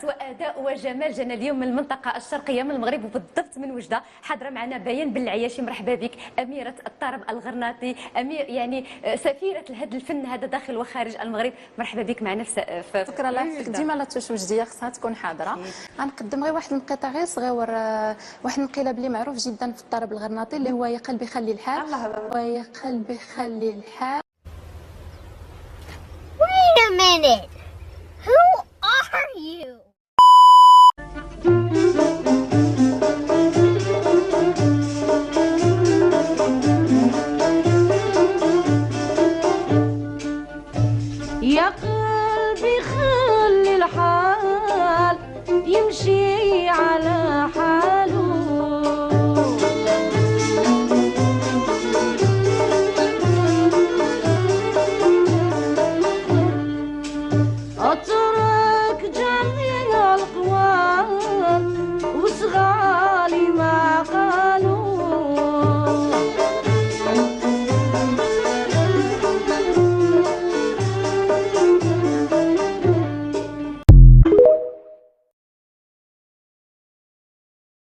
نشاط واداء وجمال. جانا اليوم من المنطقه الشرقيه من المغرب وبالضبط من وجده. حاضره معنا بيان بالعياشي، مرحبا بك. اميره الطرب الغرناطي، امير يعني سفيره هذا الفن هذا داخل وخارج المغرب. مرحبا بك معنا في شكرا لك. ديما لا تشوجديه خصها تكون حاضره. غنقدم غير واحد الانقطاع غير صغير، واحد الانقلاب اللي معروف جدا في الطرب الغرناطي اللي هو يا قلبي خلي الحال. ويا قلبي خلي الحال. Wait a minute. Who are you?